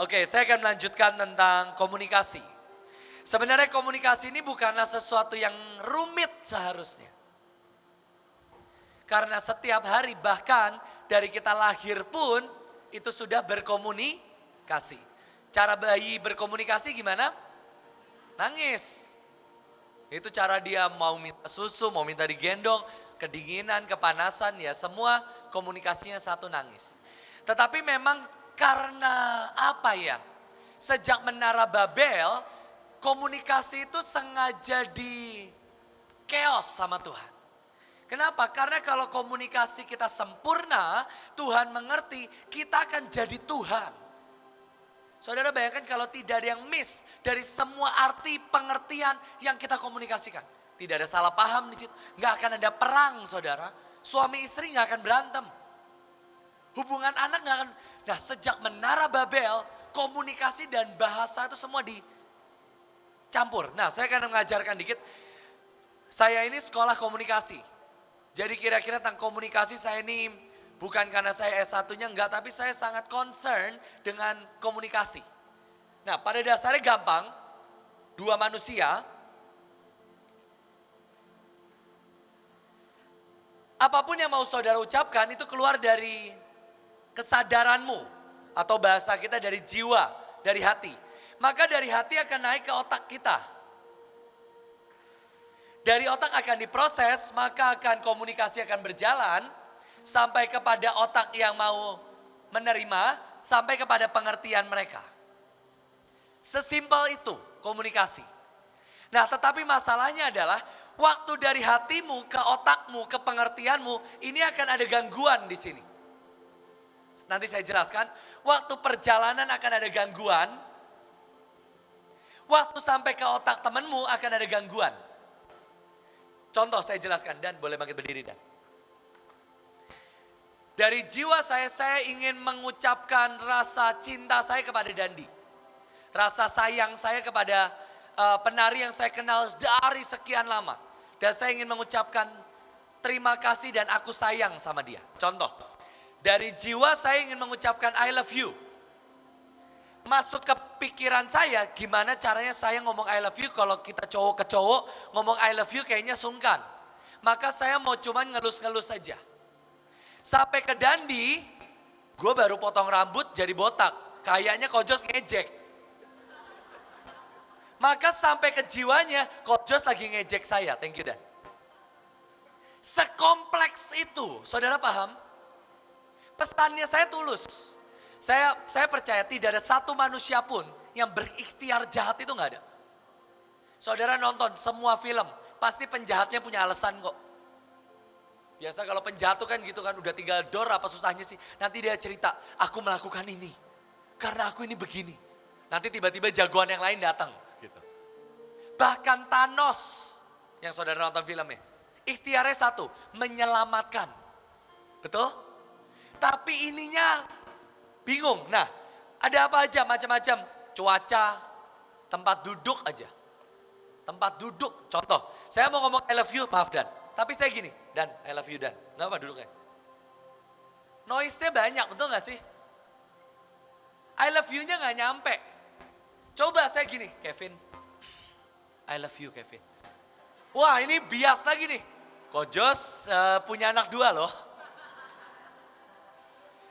Oke, saya akan melanjutkan tentang komunikasi. Sebenarnya komunikasi ini bukanlah sesuatu yang rumit seharusnya. Karena setiap hari bahkan dari kita lahir pun itu sudah berkomunikasi. Cara bayi berkomunikasi gimana? Nangis. Itu cara dia mau minta susu, mau minta digendong, kedinginan, kepanasan, ya semua komunikasinya satu nangis. Tetapi memang karena apa ya? Sejak Menara Babel, komunikasi itu sengaja di chaos sama Tuhan. Kenapa? Karena kalau komunikasi kita sempurna, Tuhan mengerti kita akan jadi Tuhan. Saudara bayangkan kalau tidak ada yang miss dari semua arti pengertian yang kita komunikasikan. Tidak ada salah paham di situ. Nggak akan ada perang saudara. Suami istri nggak akan berantem. Hubungan anak nggak akan. Nah sejak Menara Babel, komunikasi dan bahasa itu semua dicampur. Nah saya akan mengajarkan dikit. Saya ini sekolah komunikasi. Jadi kira-kira tentang komunikasi saya ini bukan karena saya S1-nya enggak, tapi saya sangat concern dengan komunikasi. Nah pada dasarnya gampang, dua manusia, apapun yang mau saudara ucapkan itu keluar dari kesadaranmu. Atau bahasa kita dari jiwa, dari hati. Maka dari hati akan naik ke otak kita. Dari otak akan diproses, maka akan komunikasi akan berjalan. Sampai kepada otak yang mau menerima, sampai kepada pengertian mereka. Sesimpel itu komunikasi. Nah tetapi masalahnya adalah waktu dari hatimu ke otakmu, ke pengertianmu, ini akan ada gangguan di sini. Nanti saya jelaskan, waktu perjalanan akan ada gangguan. Waktu sampai ke otak temanmu akan ada gangguan. Contoh saya jelaskan, Dan boleh bangkit berdiri Dan. Dari jiwa saya ingin mengucapkan rasa cinta saya kepada Dandi. Rasa sayang saya kepada penari yang saya kenal dari sekian lama. Dan saya ingin mengucapkan terima kasih dan aku sayang sama dia. Contoh, dari jiwa saya ingin mengucapkan I love you. Masuk ke pikiran saya, gimana caranya saya ngomong I love you kalau kita cowok ke cowok ngomong I love you kayaknya sungkan. Maka saya mau cuman ngelus-ngelus saja. Sampai ke Dandi, gue baru potong rambut jadi botak. Kayaknya Kojos ngejek. Maka sampai ke jiwanya, Kojos lagi ngejek saya. Thank you Dan. Sekompleks itu, saudara paham? Pesannya saya tulus. Saya percaya tidak ada satu manusia pun yang berikhtiar jahat itu gak ada. Saudara nonton semua film, pasti penjahatnya punya alasan kok. Biasa kalau penjahat tuh kan gitu kan, udah tinggal door apa susahnya sih. Nanti dia cerita, aku melakukan ini. Karena aku ini begini. Nanti tiba-tiba jagoan yang lain datang. Gitu. Bahkan Thanos, yang saudara nonton filmnya. Ikhtiarnya satu, menyelamatkan. Betul? Tapi ininya bingung. Nah, ada apa aja macam-macam. Cuaca, tempat duduk aja. Tempat duduk, contoh. Saya mau ngomong I love you, maaf Dan. Tapi saya gini, Dan, I love you Dan. Gak apa duduknya? Noise-nya banyak, betul gak sih? I love you-nya gak nyampe. Coba saya gini, Kevin. I love you Kevin. Wah ini bias lagi nih. Kojos punya anak 2 loh.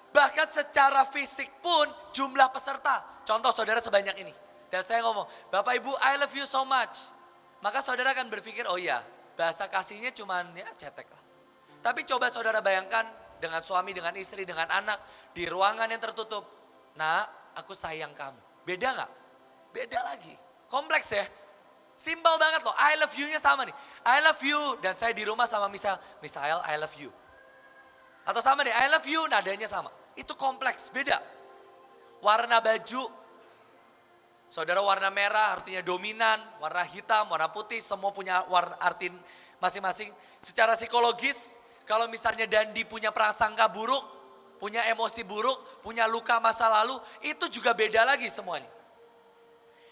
Bahkan secara fisik pun jumlah peserta. Contoh saudara sebanyak ini. Dan saya ngomong, Bapak Ibu I love you so much. Maka saudara akan berpikir, oh iya bahasa kasihnya cuman ya cetek lah. Tapi coba saudara bayangkan dengan suami, dengan istri, dengan anak. Di ruangan yang tertutup. Nak, aku sayang kamu. Beda gak? Beda lagi. Kompleks ya. Simpel banget loh. I love you-nya sama nih. I love you. Dan saya di rumah sama Misael, I love you. Atau sama deh, I love you nadanya sama. Itu kompleks, beda. Warna baju. Saudara warna merah artinya dominan, warna hitam, warna putih, semua punya warna arti masing-masing. Secara psikologis, kalau misalnya Dandi punya prasangka buruk, punya emosi buruk, punya luka masa lalu, itu juga beda lagi semuanya.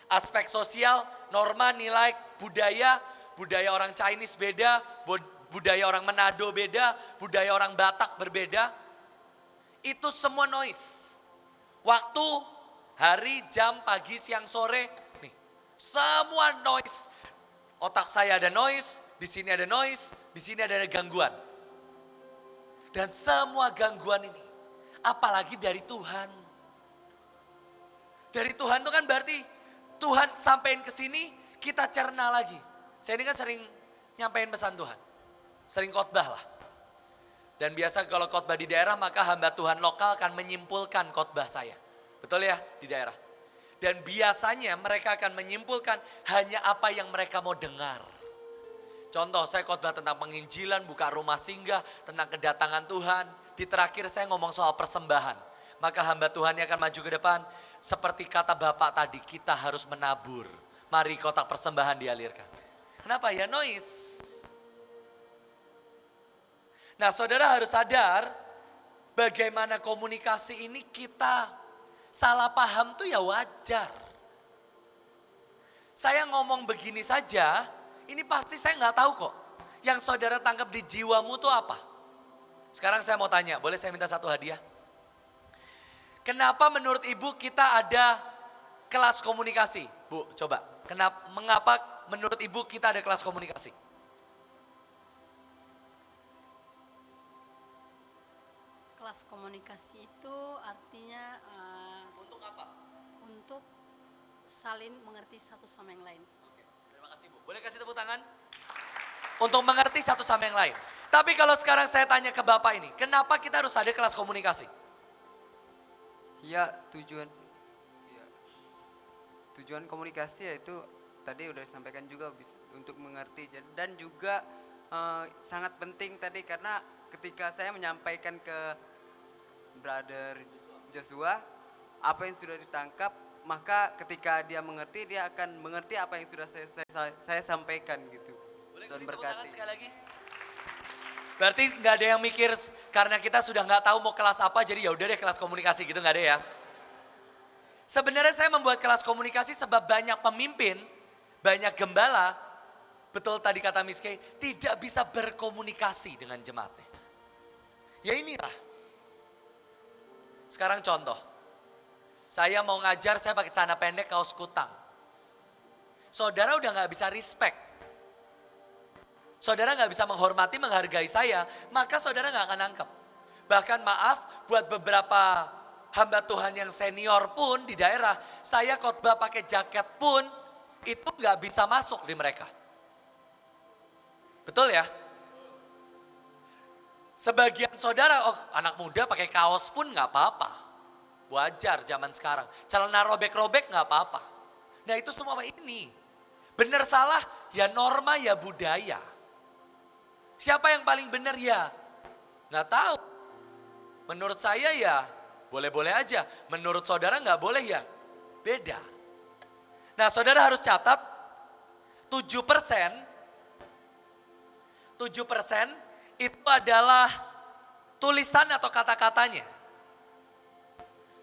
Aspek sosial, norma, nilai, budaya orang Chinese beda, budaya orang Manado beda, budaya orang Batak berbeda. Itu semua noise. Waktu Hari, jam, pagi, siang, sore. Nih, semua noise. Otak saya ada noise, di sini ada noise, di sini ada gangguan. Dan semua gangguan ini, apalagi dari Tuhan. Dari Tuhan itu kan berarti Tuhan sampein ke sini, kita cerna lagi. Saya ini kan sering nyampein pesan Tuhan. Sering khotbah lah. Dan biasa kalau khotbah di daerah, maka hamba Tuhan lokal akan menyimpulkan khotbah saya. Betul ya, di daerah. Dan biasanya mereka akan menyimpulkan hanya apa yang mereka mau dengar. Contoh, saya khotbah tentang penginjilan, buka rumah singgah, tentang kedatangan Tuhan. Di terakhir saya ngomong soal persembahan. Maka hamba Tuhan yang akan maju ke depan, seperti kata Bapak tadi, kita harus menabur. Mari kotak persembahan dialirkan. Kenapa ya? Noise. Nah, saudara harus sadar bagaimana komunikasi ini kita salah paham tuh ya wajar. Saya ngomong begini saja, ini pasti saya nggak tahu kok. Yang saudara tangkap di jiwamu tuh apa? Sekarang saya mau tanya, boleh saya minta satu hadiah? Kenapa menurut ibu kita ada kelas komunikasi? Bu, coba. Mengapa menurut ibu kita ada kelas komunikasi? Kelas komunikasi itu artinya Untuk apa? untuk saling mengerti satu sama yang lain. Oke, terima kasih Bu. Boleh kasih tepuk tangan? Untuk mengerti satu sama yang lain. Tapi kalau sekarang saya tanya ke Bapak ini, kenapa kita harus ada kelas komunikasi? Ya tujuan komunikasi yaitu tadi udah disampaikan juga untuk mengerti dan juga sangat penting tadi karena ketika saya menyampaikan ke Brother Joshua apa yang sudah ditangkap, maka ketika dia mengerti, dia akan mengerti apa yang sudah saya sampaikan gitu. Boleh Dan tepuk tangan berkati. sekali lagi? Berarti nggak ada yang mikir karena kita sudah nggak tahu mau kelas apa, jadi ya udah deh kelas komunikasi gitu, nggak ada ya. Sebenarnya saya membuat kelas komunikasi sebab banyak pemimpin, banyak gembala, betul tadi kata Miss Kay, tidak bisa berkomunikasi dengan jemaatnya. Ya inilah. Sekarang contoh, saya mau ngajar, saya pakai celana pendek, kaos kutang. Saudara udah nggak bisa respect. Saudara nggak bisa menghormati, menghargai saya, maka saudara nggak akan nangkep. Bahkan maaf, buat beberapa hamba Tuhan yang senior pun di daerah, saya khotbah pakai jaket pun, itu nggak bisa masuk di mereka. Betul ya? Sebagian saudara, oh anak muda pakai kaos pun nggak apa-apa. Wajar zaman sekarang. Celana robek-robek nggak apa-apa. Nah itu semua ini. Benar salah, ya norma ya budaya. Siapa yang paling benar ya? Nggak tahu. Menurut saya ya boleh-boleh aja. Menurut saudara nggak boleh ya? Beda. Nah saudara harus catat 7% itu adalah tulisan atau kata-katanya.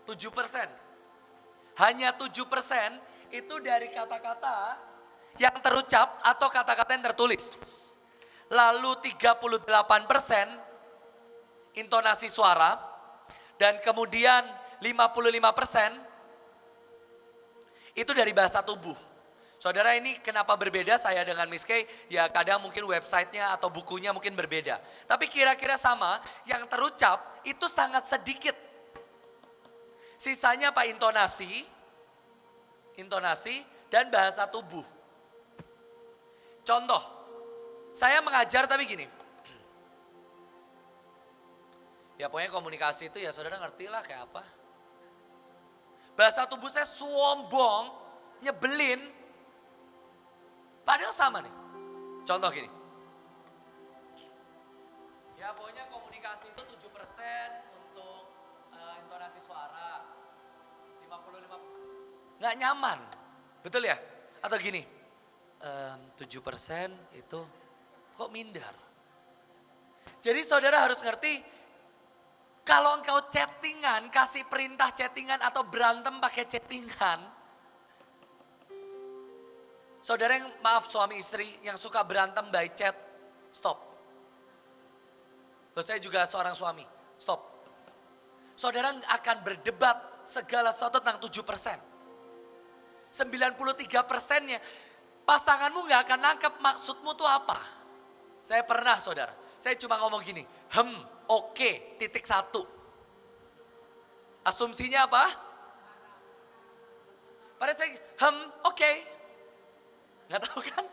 7%. Hanya 7% itu dari kata-kata yang terucap atau kata-kata yang tertulis. Lalu 38% intonasi suara. Dan kemudian 55% itu dari bahasa tubuh. Saudara ini kenapa berbeda saya dengan Miss Kay? Ya kadang mungkin websitenya atau bukunya mungkin berbeda. Tapi kira-kira sama, yang terucap itu sangat sedikit. Sisanya apa? Intonasi dan bahasa tubuh. Contoh, saya mengajar tapi gini. Ya pokoknya komunikasi itu ya saudara ngerti lah kayak apa. Bahasa tubuh saya sombong, nyebelin. Padahal sama nih. Contoh gini. Ya pokoknya komunikasi itu 7% untuk intonasi suara. 55. Nggak nyaman. Betul ya? Atau gini. 7% itu kok minder. Jadi saudara harus ngerti. Kalau engkau chattingan, kasih perintah chattingan atau berantem pakai chattingan. Saudara yang maaf suami istri yang suka berantem by chat, stop. Terus saya juga seorang suami, stop. Saudara akan berdebat segala sesuatu tentang 7%. 93%-nya pasanganmu nggak akan nangkep maksudmu tuh apa. Saya pernah saudara, saya cuma ngomong gini, oke, titik satu. Asumsinya apa? Pada saya, oke. Nggak tahu kan?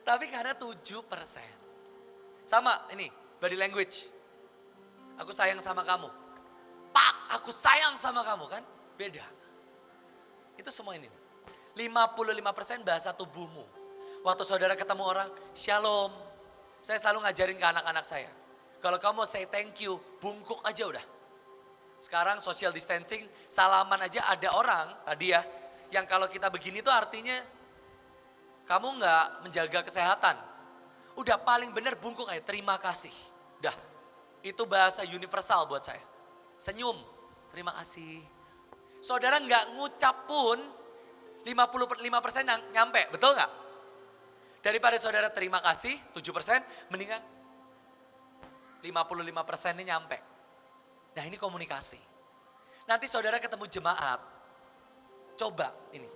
Tapi karena 7%. Sama ini, body language. Aku sayang sama kamu. Pak, aku sayang sama kamu kan? Beda. Itu semua ini. 55% bahasa tubuhmu. Waktu saudara ketemu orang, shalom. Saya selalu ngajarin ke anak-anak saya. Kalau kamu mau say thank you, bungkuk aja udah. Sekarang social distancing, salaman aja ada orang tadi ya. Yang kalau kita begini tuh artinya kamu nggak menjaga kesehatan. Udah paling benar bungkuk aja, terima kasih. Udah, itu bahasa universal buat saya. Senyum, terima kasih. Saudara nggak ngucap pun 55% nyampe, betul nggak? Daripada saudara terima kasih 7%, mendingan 55% ini nyampe. Nah ini komunikasi. Nanti saudara ketemu jemaat, coba ini.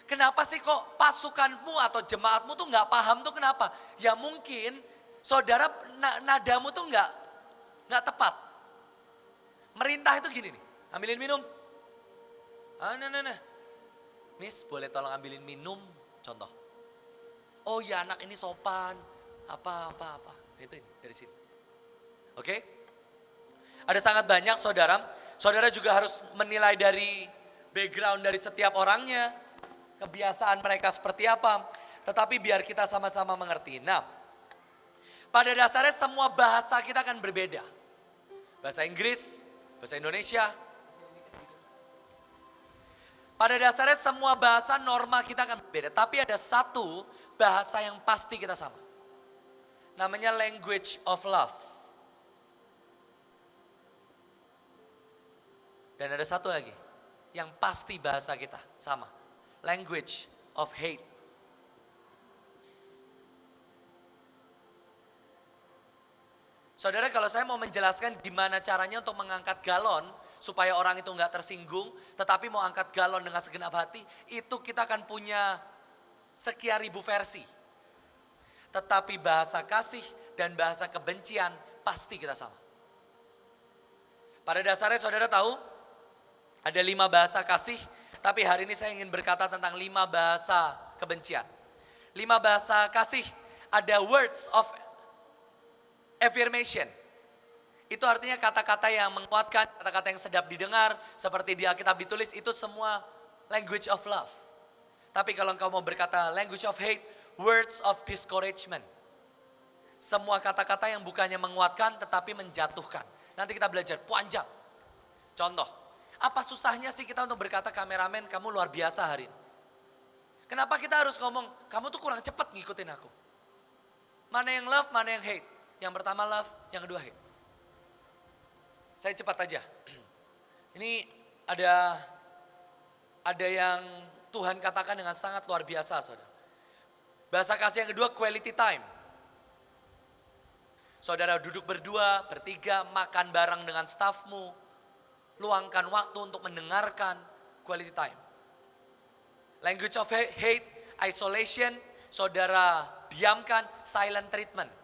Kenapa sih kok pasukanmu atau jemaatmu tuh nggak paham tuh kenapa? Ya mungkin saudara nadamu tuh nggak tepat. Merintah itu gini nih, ambilin minum. Nah. Miss boleh tolong ambilin minum, contoh. Oh ya anak ini sopan, apa. Itu ini dari sini. Oke? Ada sangat banyak saudara. Saudara juga harus menilai dari background dari setiap orangnya. Kebiasaan mereka seperti apa. Tetapi biar kita sama-sama mengerti. Nah, pada dasarnya semua bahasa kita akan berbeda. Bahasa Inggris, bahasa Indonesia. Pada dasarnya semua bahasa norma kita akan berbeda. Tapi ada satu bahasa yang pasti kita sama. Namanya language of love. Dan ada satu lagi yang pasti bahasa kita sama. Language of hate. Saudara, kalau saya mau menjelaskan gimana caranya untuk mengangkat galon supaya orang itu nggak tersinggung, tetapi mau angkat galon dengan segenap hati, itu kita akan punya sekian ribu versi. Tetapi bahasa kasih dan bahasa kebencian pasti kita sama. Pada dasarnya saudara tahu, ada 5 bahasa kasih, tapi hari ini saya ingin berkata tentang 5 bahasa kebencian. 5 bahasa kasih, ada words of affirmation. Itu artinya kata-kata yang menguatkan, kata-kata yang sedap didengar, seperti di Alkitab ditulis, itu semua language of love. Tapi kalau engkau mau berkata language of hate, words of discouragement. Semua kata-kata yang bukannya menguatkan, tetapi menjatuhkan. Nanti kita belajar panjang. Contoh, apa susahnya sih kita untuk berkata kameramen, kamu luar biasa hari ini. Kenapa kita harus ngomong, kamu tuh kurang cepat ngikutin aku. Mana yang love, mana yang hate. Yang pertama love, yang kedua hate. Saya cepat aja. Ini ada yang Tuhan katakan dengan sangat luar biasa, saudara. Bahasa kasih yang kedua, quality time. Saudara duduk berdua, bertiga, makan bareng dengan stafmu. Luangkan waktu untuk mendengarkan, quality time. Language of hate, isolation. Saudara diamkan, silent treatment.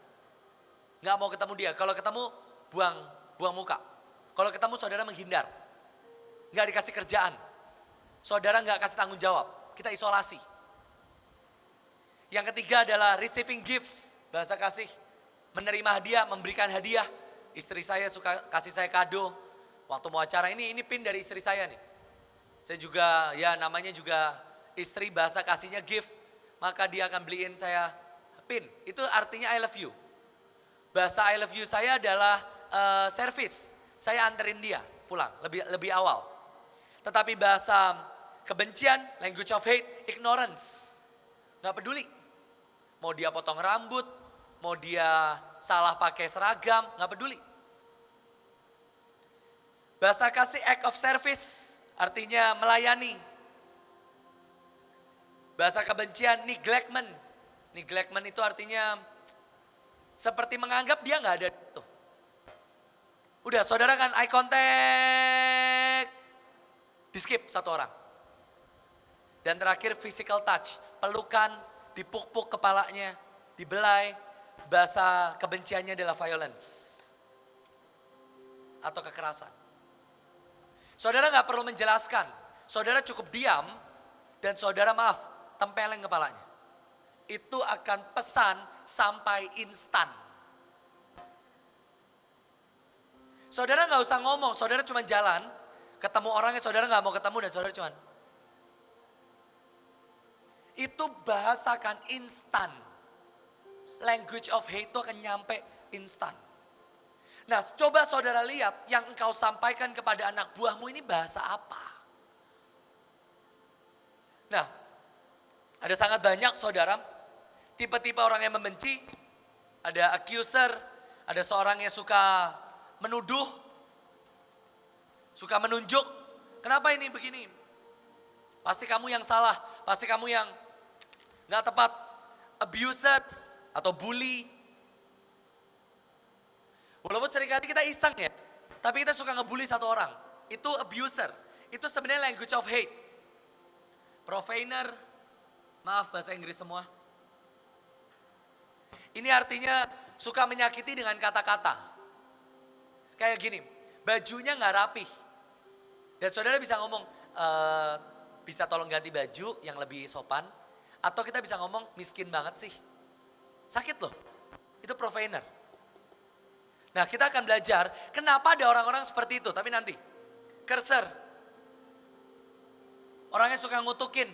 Nggak mau ketemu dia, kalau ketemu buang muka. Kalau ketemu saudara menghindar. Nggak dikasih kerjaan. Saudara nggak kasih tanggung jawab, kita isolasi. Yang ketiga adalah receiving gifts, bahasa kasih. Menerima hadiah, memberikan hadiah. Istri saya suka kasih saya kado. Waktu mau acara ini pin dari istri saya nih. Saya juga, ya namanya juga istri, bahasa kasihnya gift. Maka dia akan beliin saya pin. Itu artinya I love you. Bahasa I love you saya adalah service. Saya anterin dia pulang, lebih awal. Tetapi bahasa kebencian, language of hate, ignorance. Gak peduli. Mau dia potong rambut, mau dia salah pakai seragam, gak peduli. Bahasa kasih act of service, artinya melayani. Bahasa kebencian neglectment. Neglectment itu artinya seperti menganggap dia gak ada itu. Udah saudara kan eye contact. Di skip satu orang. Dan terakhir physical touch. Pelukan, dipuk-puk kepalanya, dibelai. Bahasa kebenciannya adalah violence. Atau kekerasan. Saudara gak perlu menjelaskan. Saudara cukup diam dan saudara maaf, tempeleng kepalanya. Itu akan pesan sampai instan. Saudara gak usah ngomong, saudara cuma jalan. Ketemu orangnya saudara gak mau ketemu dan saudara cuma. Itu bahasakan instan. Language of hate itu akan nyampe instan. Nah coba saudara lihat yang engkau sampaikan kepada anak buahmu ini bahasa apa. Nah ada sangat banyak saudara. Tipe-tipe orang yang membenci. Ada accuser. Ada seorang yang suka menuduh. Suka menunjuk. Kenapa ini begini? Pasti kamu yang salah. Pasti kamu yang gak tepat. Abuser atau bully. Walaupun seringkali kita iseng ya. Tapi kita suka ngebully satu orang. Itu abuser. Itu sebenarnya language of hate. Profaner. Maaf bahasa Inggris semua. Ini artinya suka menyakiti dengan kata-kata. Kayak gini. Bajunya gak rapih. Dan saudara bisa ngomong. Bisa tolong ganti baju yang lebih sopan. Atau kita bisa ngomong miskin banget sih. Sakit loh. Itu profaner. Nah kita akan belajar kenapa ada orang-orang seperti itu. Tapi nanti. Cursor. Orangnya suka ngutukin.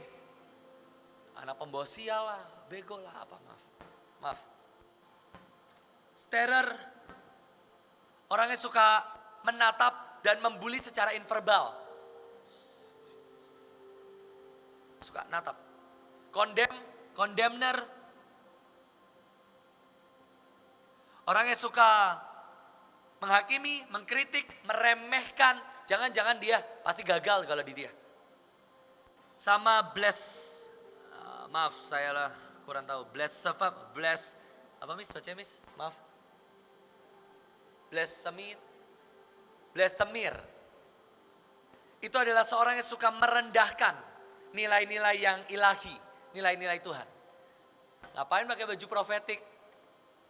Anak pembawa sial lah. Bego lah apa maaf. Starer. Orangnya suka menatap dan membuli secara inverbal. Suka natap. Condemner. Orangnya suka menghakimi, mengkritik, meremehkan. Jangan-jangan dia pasti gagal kalau di dia. Sama maaf saya lah kurang tahu. Apa Miss? Baca Miss? Maaf. Blasphemir. Itu adalah seorang yang suka merendahkan nilai-nilai yang ilahi. Nilai-nilai Tuhan. Ngapain pakai baju profetik?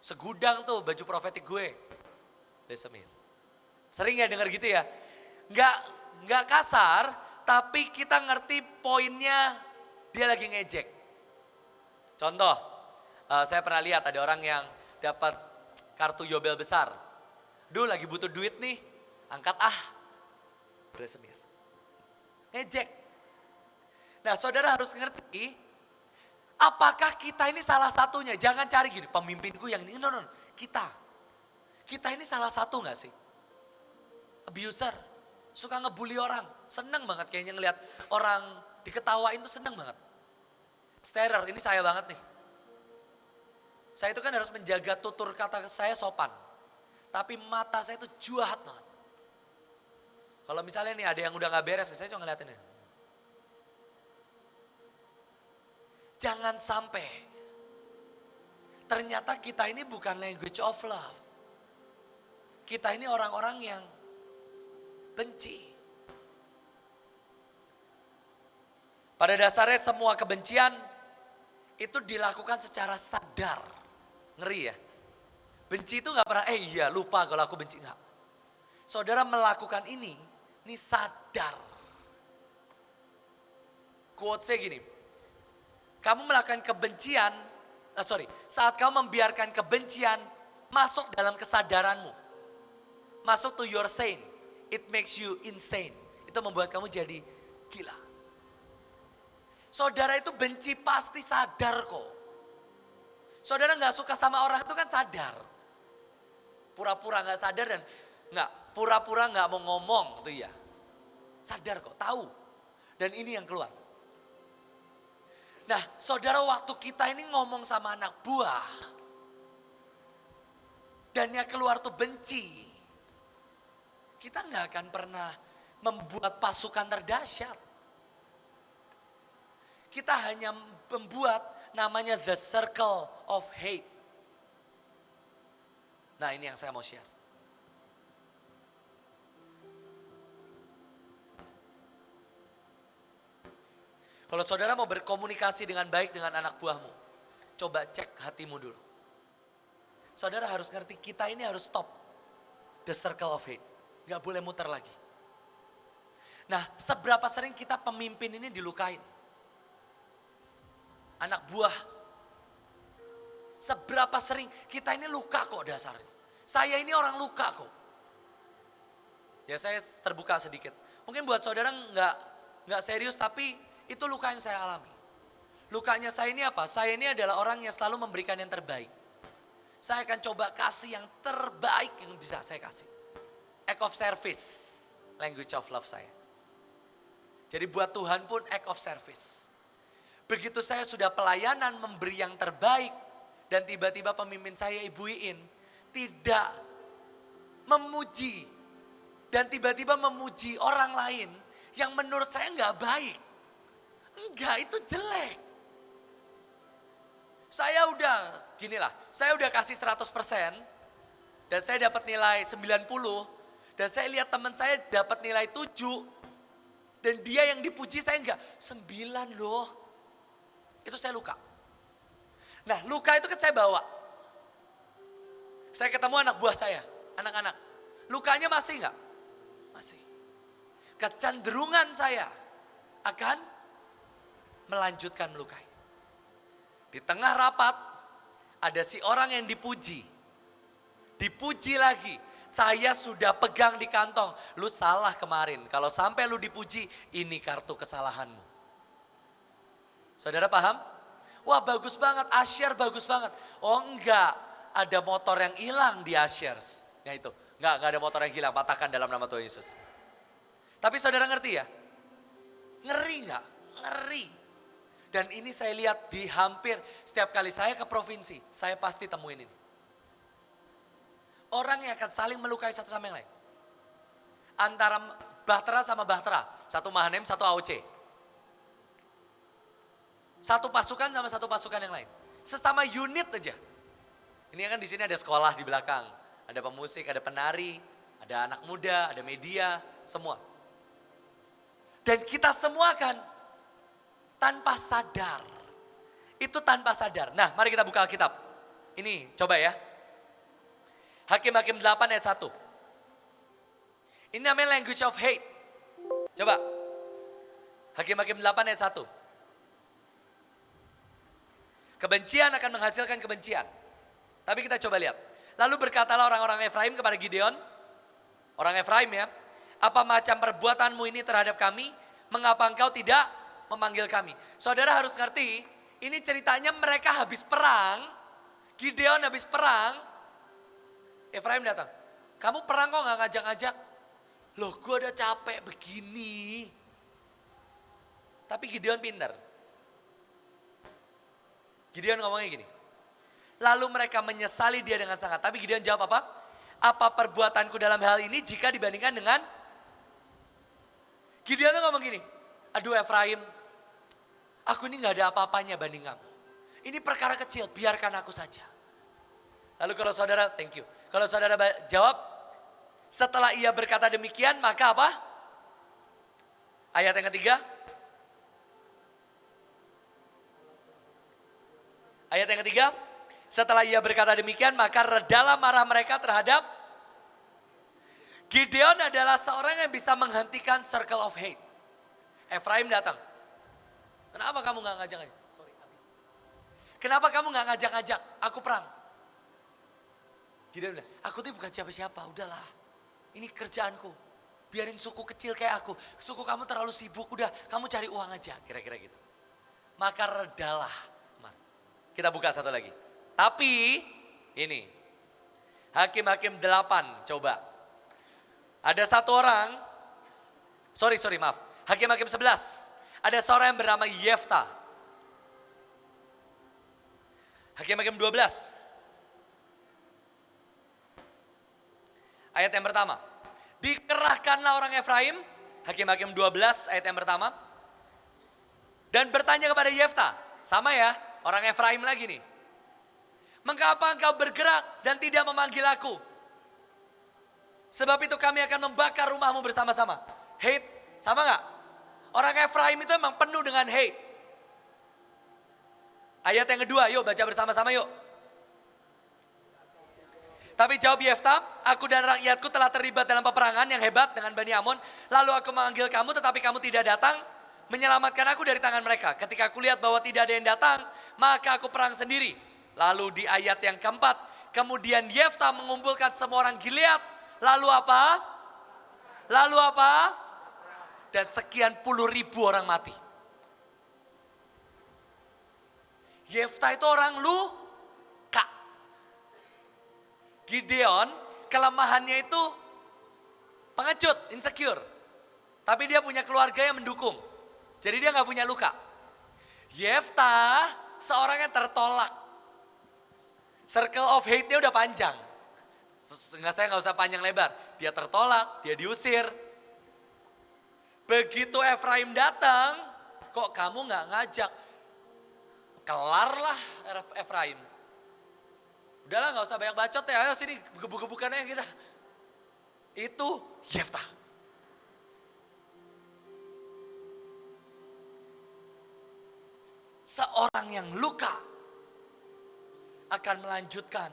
Segudang tuh baju profetik gue. Blasphemir. Sering ya dengar gitu ya. Nggak kasar, tapi kita ngerti poinnya dia lagi ngejek. Contoh, saya pernah lihat ada orang yang dapat kartu Yobel besar. Duh lagi butuh duit nih, angkat Blasphemir. Ngejek. Nah saudara harus ngerti, apakah kita ini salah satunya? Jangan cari gini, pemimpinku yang ini. No, Kita ini salah satu gak sih? Abuser, suka ngebully orang. Seneng banget kayaknya ngelihat orang diketawain tuh seneng banget. Starer, ini saya banget nih. Saya itu kan harus menjaga tutur kata saya sopan. Tapi mata saya itu jahat banget. Kalau misalnya nih ada yang udah gak beres, saya cuma ngeliatin ya. Jangan sampai ternyata kita ini bukan language of love. Kita ini orang-orang yang benci. Pada dasarnya semua kebencian itu dilakukan secara sadar. Ngeri ya. Benci itu gak pernah, iya lupa kalau aku benci. Enggak. Saudara melakukan ini sadar. Quote-nya gini. Kamu melakukan kebencian, saat kamu membiarkan kebencian masuk dalam kesadaranmu. Masuk to your sane, it makes you insane. Itu membuat kamu jadi gila. Saudara itu benci pasti sadar kok. Saudara gak suka sama orang itu kan sadar. Pura-pura gak sadar dan pura-pura gak mau ngomong itu ya. Sadar kok, tahu. Dan ini yang keluar. Nah saudara waktu kita ini ngomong sama anak buah. Dan yang keluar tuh benci. Kita gak akan pernah membuat pasukan terdahsyat. Kita hanya membuat namanya the circle of hate. Nah ini yang saya mau share. Kalau saudara mau berkomunikasi dengan baik dengan anak buahmu, coba cek hatimu dulu. Saudara harus ngerti, kita ini harus stop the circle of hate. Gak boleh muter lagi. Nah, seberapa sering kita pemimpin ini dilukain? Anak buah. Seberapa sering kita ini luka kok dasarnya. Saya ini orang luka kok. Ya saya terbuka sedikit. Mungkin buat saudara nggak serius, tapi itu luka yang saya alami. Lukanya saya ini apa? Saya ini adalah orang yang selalu memberikan yang terbaik. Saya akan coba kasih yang terbaik yang bisa saya kasih. Act of service, language of love saya. Jadi buat Tuhan pun act of service. Begitu saya sudah pelayanan memberi yang terbaik, dan tiba-tiba pemimpin saya Ibu Iin tidak memuji dan tiba-tiba memuji orang lain yang menurut saya nggak baik. Enggak, itu jelek. Saya udah kasih 100% dan saya dapat nilai 90 dan saya lihat teman saya dapat nilai 7 dan dia yang dipuji saya enggak, 9 loh. Itu saya luka. Nah, luka itu kan saya bawa. Saya ketemu anak buah saya, anak-anak. Lukanya masih enggak? Masih. Kecenderungan saya akan melanjutkan melukai. Di tengah rapat, ada si orang yang dipuji. Dipuji lagi. Saya sudah pegang di kantong. Lu salah kemarin. Kalau sampai lu dipuji, ini kartu kesalahanmu. Saudara paham? Wah bagus banget, Asyar bagus banget. Oh enggak, ada motor yang hilang di Asyars. Ya itu, enggak ada motor yang hilang, patahkan dalam nama Tuhan Yesus. Tapi saudara ngerti ya? Ngeri enggak? Ngeri. Dan ini saya lihat di hampir setiap kali saya ke provinsi, saya pasti temuin ini. Orang yang akan saling melukai satu sama yang lain. Antara Bahtera sama Bahtera, satu Mahanem, satu AOC. Satu pasukan sama satu pasukan yang lain. Sesama unit aja. Ini kan di sini ada sekolah di belakang. Ada pemusik, ada penari, ada anak muda, ada media, semua. Dan kita semua kan tanpa sadar. Itu tanpa sadar. Nah mari kita buka Alkitab. Ini coba ya. Hakim-Hakim 8 ayat 1. Ini namanya language of hate. Coba. Hakim-Hakim 8 ayat 1. Kebencian akan menghasilkan kebencian. Tapi kita coba lihat. Lalu berkatalah orang-orang Efraim kepada Gideon. Orang Efraim ya. Apa macam perbuatanmu ini terhadap kami? Mengapa engkau tidak memanggil kami? Saudara harus ngerti. Ini ceritanya mereka habis perang. Gideon habis perang. Efraim datang. Kamu perang kok gak ngajak-ngajak? Loh gue udah capek begini. Tapi Gideon pintar. Gideon ngomongnya gini. Lalu mereka menyesali dia dengan sangat. Tapi Gideon jawab apa? Apa perbuatanku dalam hal ini jika dibandingkan dengan? Gideon tuh ngomong gini. Aduh Efraim, aku ini gak ada apa-apanya banding kamu. Ini perkara kecil, biarkan aku saja. Lalu kalau saudara, thank you. Kalau saudara jawab, setelah ia berkata demikian, maka apa? Ayat yang ketiga. Ayat yang ketiga, setelah ia berkata demikian, maka redalah marah mereka terhadap Gideon adalah seorang yang bisa menghentikan circle of hate. Efraim datang. Kenapa kamu gak ngajak-ngajak? Kenapa kamu gak ngajak-ngajak? Aku perang. Gideon bilang, aku tuh bukan siapa-siapa, udahlah. Ini kerjaanku. Biarin suku kecil kayak aku. Suku kamu terlalu sibuk, udah kamu cari uang aja. Kira-kira gitu. Maka redalah. Kita buka satu lagi. Tapi ini. Hakim-Hakim 8 coba. Ada satu orang. Maaf. Hakim-Hakim 11. Ada seorang yang bernama Yefta. Hakim-Hakim 12. Ayat yang pertama. Dikerahkanlah orang Efraim. Hakim-Hakim 12 ayat yang pertama. Dan bertanya kepada Yefta. Sama ya. Orang Efraim lagi nih. Mengapa engkau bergerak dan tidak memanggil aku? Sebab itu kami akan membakar rumahmu bersama-sama. Hate, sama gak? Orang Efraim itu emang penuh dengan hate. Ayat yang kedua, yuk baca bersama-sama yuk. Tapi jawab Yefta, aku dan rakyatku telah terlibat dalam peperangan yang hebat dengan Bani Amon. Lalu aku memanggil kamu tetapi kamu tidak datang menyelamatkan aku dari tangan mereka. Ketika aku lihat bahwa tidak ada yang datang, maka aku perang sendiri. Lalu di ayat yang keempat, kemudian Yefta mengumpulkan semua orang Gilead. Lalu apa? Lalu apa? Dan sekian puluh ribu orang mati. Yefta itu orang luka. Gideon kelemahannya itu pengecut, insecure. Tapi dia punya keluarga yang mendukung. Jadi dia gak punya luka. Yefta seorang yang tertolak. Circle of hate-nya udah panjang. Saya gak usah panjang lebar. Dia tertolak, dia diusir. Begitu Efraim datang, kok kamu gak ngajak? Kelarlah Efraim. Udahlah gak usah banyak bacot ya, ayo sini gebuk-gebukannya kita. Itu Yefta. Seorang yang luka akan melanjutkan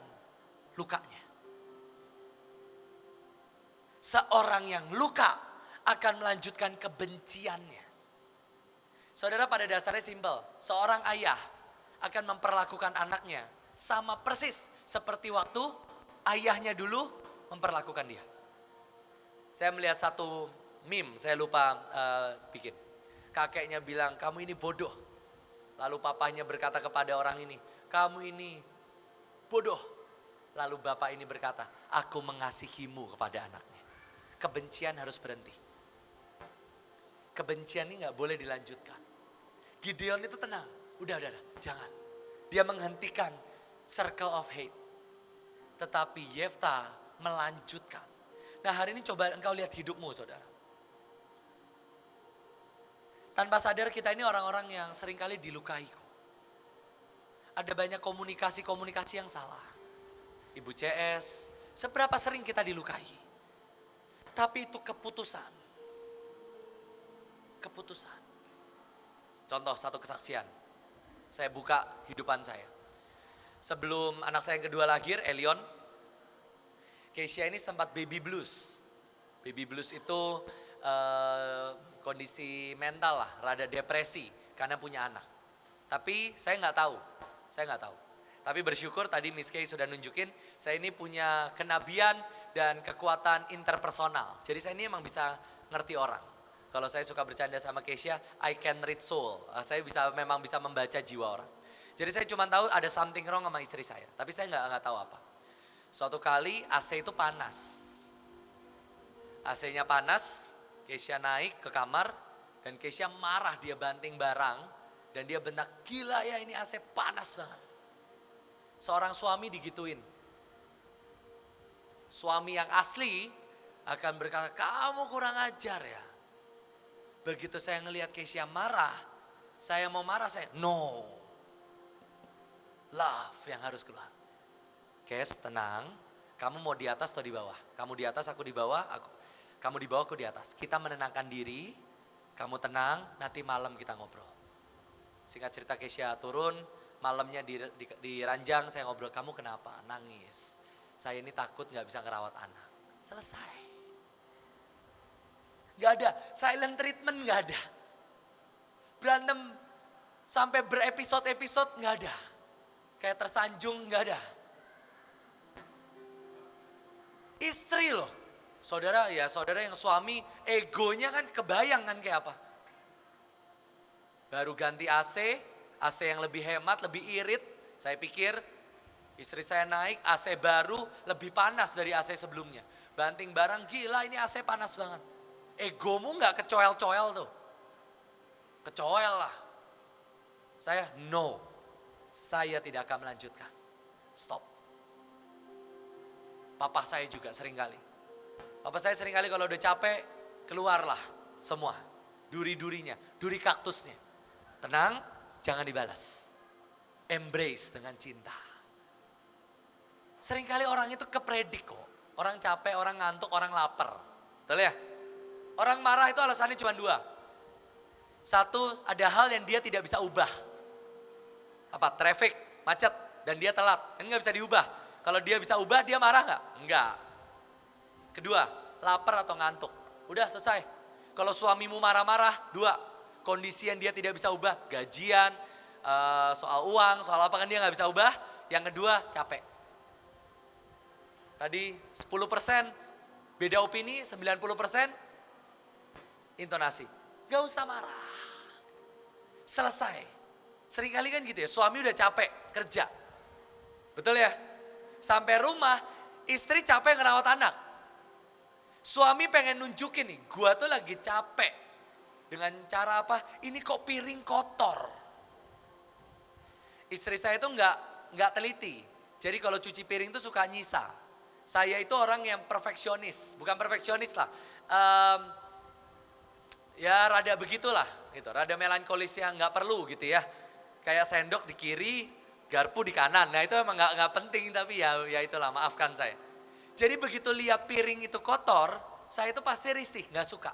lukanya. Seorang yang luka akan melanjutkan kebenciannya. Saudara, pada dasarnya simpel. Seorang ayah akan memperlakukan anaknya sama persis seperti waktu ayahnya dulu memperlakukan dia. Saya melihat satu meme, saya lupa bikin. Kakeknya bilang, kamu ini bodoh. Lalu papahnya berkata kepada orang ini, kamu ini bodoh. Lalu bapak ini berkata, aku mengasihimu kepada anaknya. Kebencian harus berhenti. Kebencian ini gak boleh dilanjutkan. Gideon itu tenang, udah, jangan. Dia menghentikan circle of hate. Tetapi Yefta melanjutkan. Nah, hari ini coba engkau lihat hidupmu, saudara. Tanpa sadar kita ini orang-orang yang seringkali dilukai. Ada banyak komunikasi-komunikasi yang salah. Ibu CS, seberapa sering kita dilukai. Tapi itu keputusan. Keputusan. Contoh satu kesaksian. Saya buka hidupan saya. Sebelum anak saya yang kedua lahir, Elion, Keisha ini sempat baby blues. Baby blues itu kondisi mental lah, rada depresi karena punya anak. Tapi saya nggak tahu. Tapi bersyukur tadi Miss Kay sudah nunjukin, saya ini punya kenabian dan kekuatan interpersonal. Jadi saya ini emang bisa ngerti orang. Kalau saya suka bercanda sama Keisha, I can read soul. Saya memang bisa membaca jiwa orang. Jadi saya cuma tahu ada something wrong sama istri saya. Tapi saya nggak tahu apa. Suatu kali AC itu panas. AC-nya panas, Keisha naik ke kamar. Dan Keisha marah, dia banting barang. Dan dia bentak, gila ya ini AC panas banget. Seorang suami digituin. Suami yang asli akan berkata, kamu kurang ajar ya. Begitu saya ngelihat Keisha marah, saya mau marah, no. Love yang harus keluar. Kes, tenang. Kamu mau di atas atau di bawah? Kamu di atas, aku di bawah. Kamu di bawah, aku di atas. Kita menenangkan diri. Kamu tenang, nanti malam kita ngobrol. Singkat cerita Keisha turun. Malamnya di ranjang saya ngobrol. Kamu kenapa? Nangis. Saya ini takut gak bisa ngerawat anak. Selesai. Gak ada. Silent treatment gak ada. Berantem sampai berepisode-episode gak ada. Kayak tersanjung gak ada. Istri loh. Saudara yang suami egonya kan kebayang kan kayak apa. Baru ganti AC yang lebih hemat, lebih irit. Saya pikir istri saya naik AC baru lebih panas dari AC sebelumnya. Banting barang, gila ini AC panas banget. Egomu gak kecoel-coel tuh. Kecoel lah. Saya no. Saya tidak akan melanjutkan. Stop. Papa saya juga seringkali. Papa saya seringkali kalau udah capek, keluarlah semua. Duri-durinya, duri kaktusnya. Tenang, jangan dibalas. Embrace dengan cinta. Seringkali orang itu kepredik kok. Orang capek, orang ngantuk, orang lapar. Betul ya? Orang marah itu alasannya cuma dua. Satu, ada hal yang dia tidak bisa ubah. Apa? Traffic, macet, dan dia telat. Kan nggak bisa diubah. Kalau dia bisa ubah, dia marah nggak? Enggak. Kedua, lapar atau ngantuk. Udah selesai. Kalau suamimu marah-marah, dua, kondisi yang dia tidak bisa ubah. Gajian, soal uang, soal apa kan dia nggak bisa ubah. Yang kedua, capek. Tadi 10%, beda opini, 90% intonasi. Gak usah marah. Selesai. Seringkali kan gitu ya, suami udah capek kerja. Betul ya? Sampai rumah, istri capek ngerawat anak. Suami pengen nunjukin nih, gua tuh lagi capek. Dengan cara apa? Ini kok piring kotor. Istri saya itu nggak teliti. Jadi kalau cuci piring tuh suka nyisa. Saya itu orang yang perfeksionis, bukan perfeksionis lah. Ya rada begitulah, gitu. Rada melankolis yang nggak perlu gitu ya. Kayak sendok di kiri, garpu di kanan. Nah itu emang nggak penting tapi ya itulah, maafkan saya. Jadi begitu lihat piring itu kotor, saya itu pasti risih, nggak suka.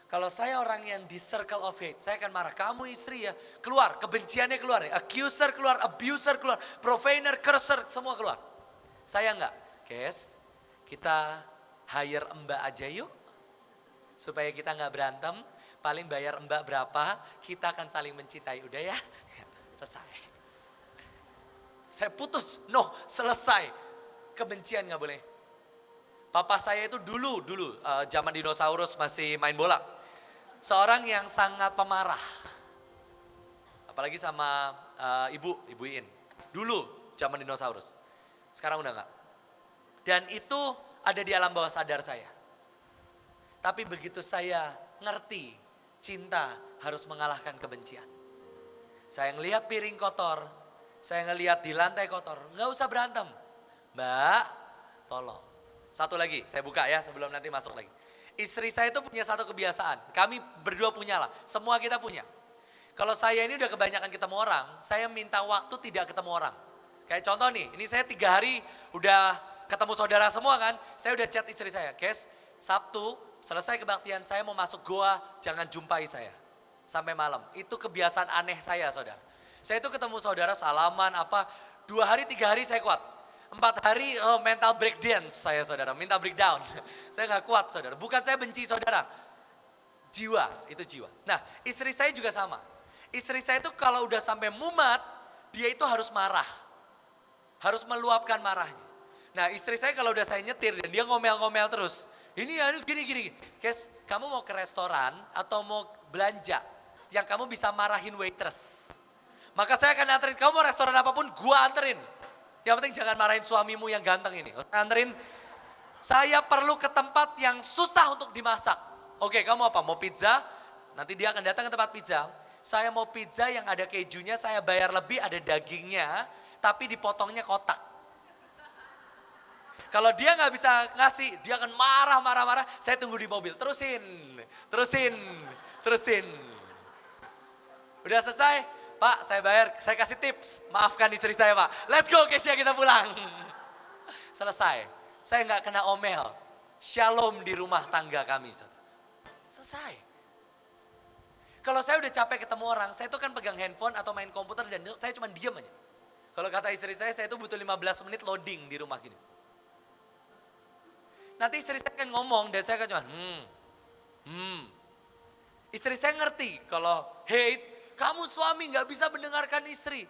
Kalau saya orang yang di circle of hate, saya akan marah. Kamu istri ya, keluar, kebenciannya keluar ya. Accuser keluar, abuser keluar, profaner, curser, semua keluar. Saya enggak. Guys, kita hire mbak aja yuk. Supaya kita enggak berantem, paling bayar mbak berapa, kita akan saling mencintai. Udah ya, selesai. Saya putus, no, selesai. Kebencian enggak boleh. Papa saya itu dulu zaman dinosaurus masih main bola. Seorang yang sangat pemarah. Apalagi sama ibu Iin. Dulu zaman dinosaurus. Sekarang udah enggak. Dan itu ada di alam bawah sadar saya. Tapi begitu saya ngerti cinta harus mengalahkan kebencian. Saya ngelihat piring kotor, saya ngelihat di lantai kotor, nggak usah berantem. Mbak, tolong. Satu lagi, saya buka ya sebelum nanti masuk lagi. Istri saya itu punya satu kebiasaan, kami berdua punya lah, semua kita punya. Kalau saya ini udah kebanyakan ketemu orang, saya minta waktu tidak ketemu orang. Kayak contoh nih, ini saya 3 hari udah ketemu saudara semua kan, saya udah chat istri saya, Kes, Sabtu selesai kebaktian saya mau masuk goa, jangan jumpai saya. Sampai malam, itu kebiasaan aneh saya saudara. Saya itu ketemu saudara salaman apa, 2 hari 3 hari saya kuat. 4 hari mental breakdance saya saudara, minta breakdown. Saya gak kuat saudara, bukan saya benci saudara. Jiwa, itu jiwa. Nah istri saya juga sama. Istri saya itu kalau udah sampai mumat, dia itu harus marah. Harus meluapkan marahnya. Nah istri saya kalau udah saya nyetir dan dia ngomel-ngomel terus. Ini ya gini. Kes, kamu mau ke restoran atau mau belanja yang kamu bisa marahin waitress. Maka saya akan anterin, kamu mau restoran apapun gua anterin. Yang penting jangan marahin suamimu yang ganteng ini. Anterin, saya perlu ke tempat yang susah untuk dimasak. Oke, kamu apa? Mau pizza? Nanti dia akan datang ke tempat pizza. Saya mau pizza yang ada kejunya, saya bayar lebih, ada dagingnya, tapi dipotongnya kotak. Kalau dia nggak bisa ngasih, dia akan marah. Saya tunggu di mobil, terusin. Udah selesai? Pak, saya bayar, saya kasih tips. Maafkan istri saya, Pak. Let's go, Kesia, kita pulang. Selesai. Saya nggak kena omel. Shalom di rumah tangga kami. Selesai. Kalau saya udah capek ketemu orang, saya tuh kan pegang handphone atau main komputer dan saya cuma diem aja. Kalau kata istri saya tuh butuh 15 menit loading di rumah gini. Nanti istri saya kan ngomong dan saya kan cuma Istri saya ngerti kalau hate, kamu suami gak bisa mendengarkan istri.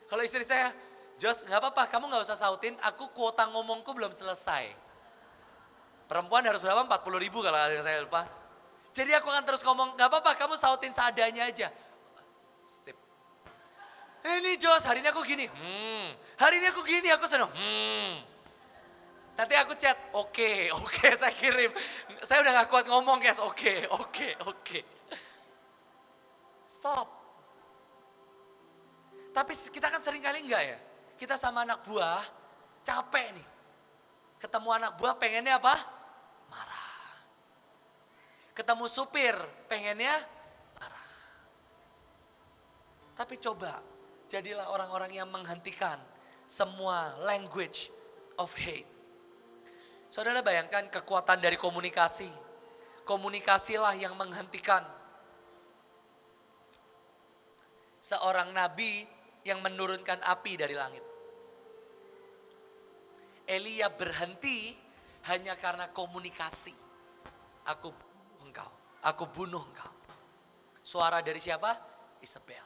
Kalau istri saya, Jos gak apa-apa kamu gak usah sautin, aku kuota ngomongku belum selesai. Perempuan harus berapa? 40.000 kalau ada saya lupa. Jadi aku akan terus ngomong, gak apa-apa kamu sautin seadanya aja. Sip. Ini Jos hari ini aku gini, hari ini aku gini, aku seneng, Nanti aku chat, oke, saya kirim. Saya udah gak kuat ngomong guys, oke. Stop. Tapi kita kan sering kali enggak ya. Kita sama anak buah, capek nih. Ketemu anak buah pengennya apa? Marah. Ketemu supir, pengennya marah. Tapi coba, jadilah orang-orang yang menghentikan semua language of hate. Saudara bayangkan kekuatan dari komunikasi. Komunikasilah yang menghentikan seorang nabi yang menurunkan api dari langit. Elia berhenti hanya karena komunikasi. Aku bunuh engkau, aku bunuh engkau. Suara dari siapa? Isabel.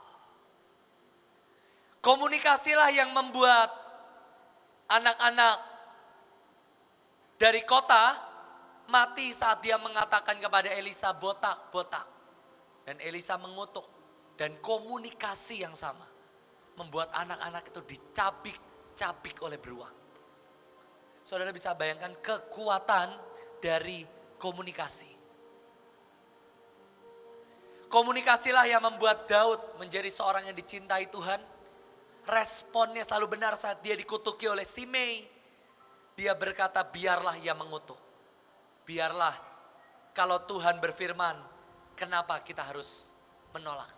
Komunikasilah yang membuat anak-anak dari kota mati saat dia mengatakan kepada Elisa, botak, botak. Dan Elisa mengutuk. Dan komunikasi yang sama membuat anak-anak itu dicabik-cabik oleh beruang. Saudara bisa bayangkan kekuatan dari komunikasi. Komunikasilah yang membuat Daud menjadi seorang yang dicintai Tuhan. Responnya selalu benar saat dia dikutuki oleh Simei. Dia berkata, biarlah ia mengutuk. Biarlah kalau Tuhan berfirman, kenapa kita harus menolaknya?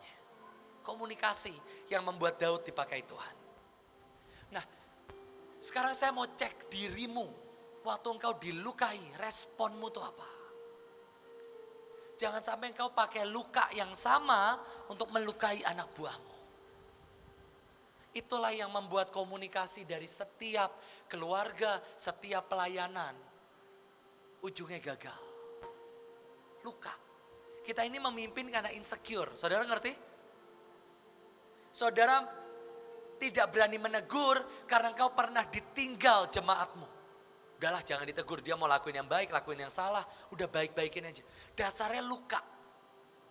Komunikasi yang membuat Daud dipakai Tuhan. Nah, sekarang saya mau cek dirimu. Waktu engkau dilukai, responmu itu apa? Jangan sampai engkau pakai luka yang sama untuk melukai anak buahmu. Itulah yang membuat komunikasi dari setiap keluarga, setiap pelayanan, ujungnya gagal. Luka. Kita ini memimpin karena insecure. Saudara ngerti? Saudara tidak berani menegur karena engkau pernah ditinggal jemaatmu. Udahlah jangan ditegur, dia mau lakuin yang baik, lakuin yang salah. Udah baik-baikin aja. Dasarnya luka.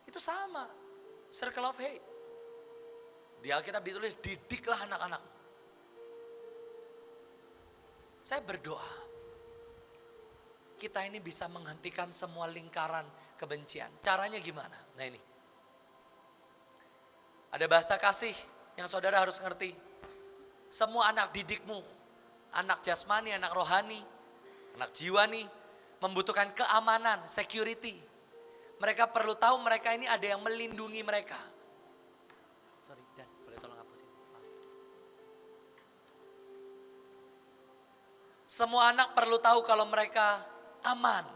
Itu sama. Circle of hate. Di Alkitab ditulis, didiklah anak-anak. Saya berdoa, kita ini bisa menghentikan semua lingkaran kebencian. Caranya gimana? Nah ini. Ada bahasa kasih yang saudara harus ngerti. Semua anak didikmu, anak jasmani, anak rohani, anak jiwani, membutuhkan keamanan, security. Mereka perlu tahu mereka ini ada yang melindungi mereka. Sorry, Dan, boleh tolong hapusin? Maaf. Semua anak perlu tahu kalau mereka aman.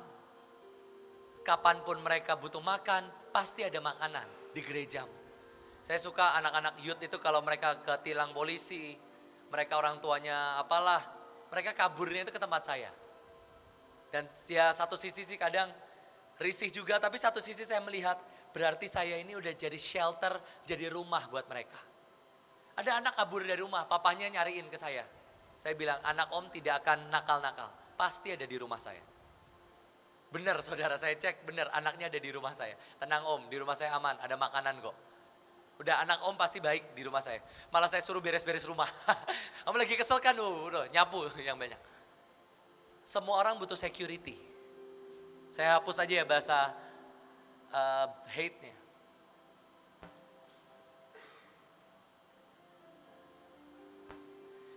Kapanpun mereka butuh makan, pasti ada makanan di gerejamu. Saya suka anak-anak youth itu kalau mereka ketilang polisi, mereka orang tuanya apalah, mereka kaburnya itu ke tempat saya. Dan ya satu sisi sih kadang risih juga, tapi satu sisi saya melihat berarti saya ini udah jadi shelter, jadi rumah buat mereka. Ada anak kabur dari rumah, papanya nyariin ke saya. Saya bilang, anak om tidak akan nakal-nakal, pasti ada di rumah saya. Benar saudara, saya cek, benar anaknya ada di rumah saya. Tenang om, di rumah saya aman, ada makanan kok. Udah anak om pasti baik di rumah saya. Malah saya suruh beres-beres rumah. Om lagi kesel kan, udah nyapu yang banyak. Semua orang butuh security. Saya hapus aja ya bahasa hate-nya.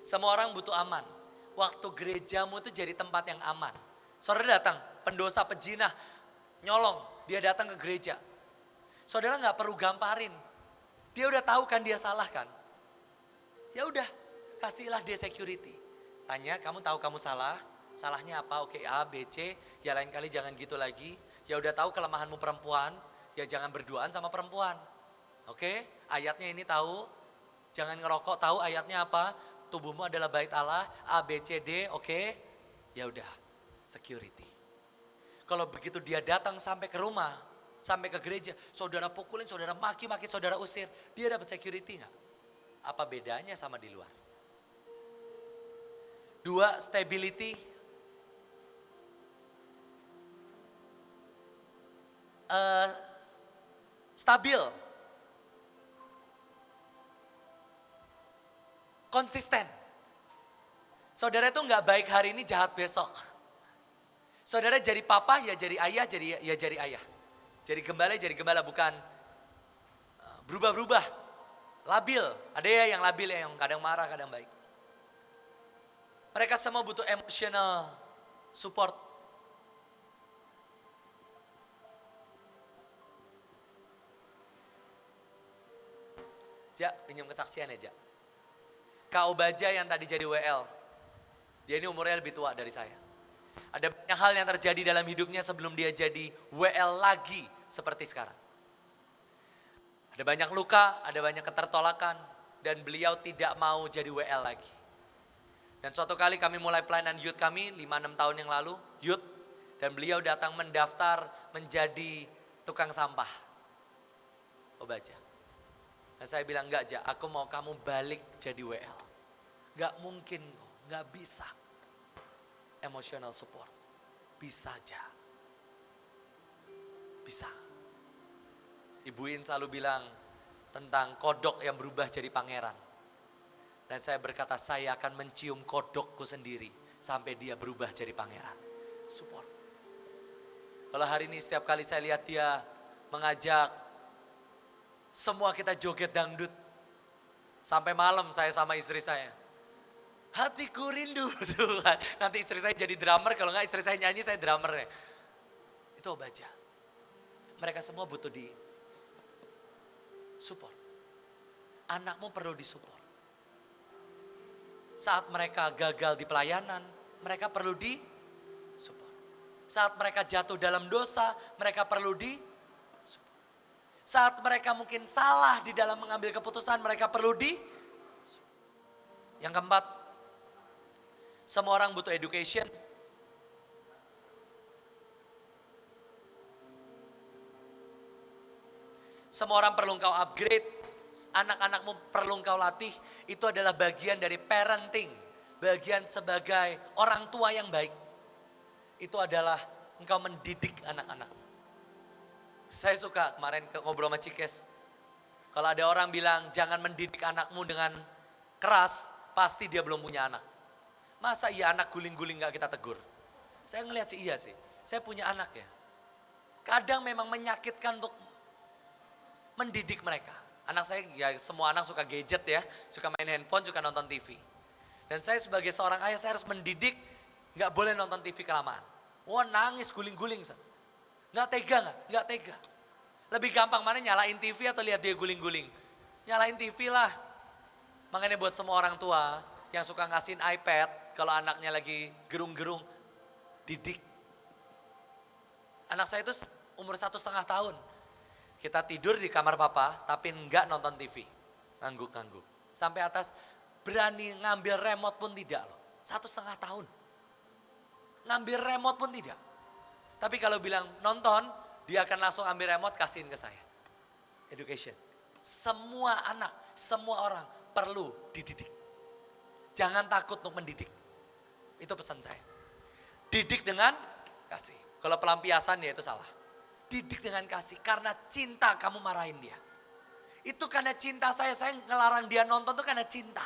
Semua orang butuh aman. Waktu gerejamu itu jadi tempat yang aman. Saudara datang, pendosa pejinah, nyolong, dia datang ke gereja. Saudara gak perlu gamparin. Dia udah tahu kan dia salah kan. Ya udah, kasihlah dia security. Tanya, kamu tahu kamu salah? Salahnya apa? Oke, A, B, C. Ya lain kali jangan gitu lagi. Ya udah tahu kelemahanmu perempuan, ya jangan berduaan sama perempuan. Oke, ayatnya ini tahu. Jangan ngerokok, tahu ayatnya apa? Tubuhmu adalah bait Allah, A, B, C, D, oke. Ya udah, security. Kalau begitu dia datang sampai ke rumah, sampai ke gereja, saudara pukulin, saudara maki-maki, saudara usir, dia dapat security nggak? Apa bedanya sama di luar? 2, stability. Stabil. Konsisten. Saudara itu nggak baik hari ini, jahat besok. Saudara jadi papa, ya jadi ayah, jadi ayah. Jadi gembala, bukan berubah-berubah. Labil, ada ya yang labil ya, yang kadang marah, kadang baik. Mereka semua butuh emotional support. Ja, pinjam kesaksian ya, Ja. Kak Obaja yang tadi jadi WL, dia ini umurnya lebih tua dari saya. Ada banyak hal yang terjadi dalam hidupnya sebelum dia jadi WL lagi seperti sekarang. Ada banyak luka, ada banyak ketertolakan, dan beliau tidak mau jadi WL lagi. Dan suatu kali kami mulai pelayanan youth kami 5-6 tahun yang lalu, youth, dan beliau datang mendaftar menjadi tukang sampah. Obaja. Dan saya bilang, enggak Ja, aku mau kamu balik jadi WL. Enggak mungkin, enggak bisa. Emotional support. Bisa aja. Bisa. Ibu In selalu bilang tentang kodok yang berubah jadi pangeran. Dan saya berkata, saya akan mencium kodokku sendiri sampai dia berubah jadi pangeran. Support. Kalau hari ini setiap kali saya lihat dia mengajak semua kita joget dangdut. Sampai malam saya sama istri saya. Hatiku rindu. Tuhan. Nanti istri saya jadi drummer, kalau enggak istri saya nyanyi, saya drummernya. Itu Obaja. Mereka semua butuh di support. Anakmu perlu disupport. Saat mereka gagal di pelayanan, mereka perlu di support. Saat mereka jatuh dalam dosa, mereka perlu di support. Saat mereka mungkin salah di dalam mengambil keputusan, mereka perlu di support. Yang keempat, semua orang butuh education. Semua orang perlu engkau upgrade, anak-anakmu perlu engkau latih. Itu adalah bagian dari parenting, bagian sebagai orang tua yang baik. Itu adalah engkau mendidik anak-anak. Saya suka kemarin ngobrol sama Cikes. Kalau ada orang bilang jangan mendidik anakmu dengan keras, pasti dia belum punya anak. Masa iya anak guling-guling gak kita tegur? Saya ngelihat sih iya sih, saya punya anak ya. Kadang memang menyakitkan untuk mendidik mereka. Anak saya ya semua anak suka gadget ya, suka main handphone, suka nonton TV. Dan saya sebagai seorang ayah saya harus mendidik, gak boleh nonton TV kelamaan. Wah nangis guling-guling. Gak tega gak? Gak tega. Lebih gampang mana nyalain TV atau lihat dia guling-guling? Nyalain TV lah. Makanya buat semua orang tua yang suka ngasihin iPad, kalau anaknya lagi gerung-gerung, didik. Anak saya itu umur 1,5 tahun. Kita tidur di kamar papa, tapi enggak nonton TV. Ngangguk-ngangguk. Sampai atas, berani ngambil remote pun tidak loh. 1,5 tahun. Ngambil remote pun tidak. Tapi kalau bilang nonton, dia akan langsung ambil remote kasihin ke saya. Education. Semua anak, semua orang perlu dididik. Jangan takut untuk mendidik. Itu pesan saya. Didik dengan kasih. Kalau pelampiasan ya itu salah. Didik dengan kasih, karena cinta kamu marahin dia. Itu karena cinta saya ngelarang dia nonton itu karena cinta.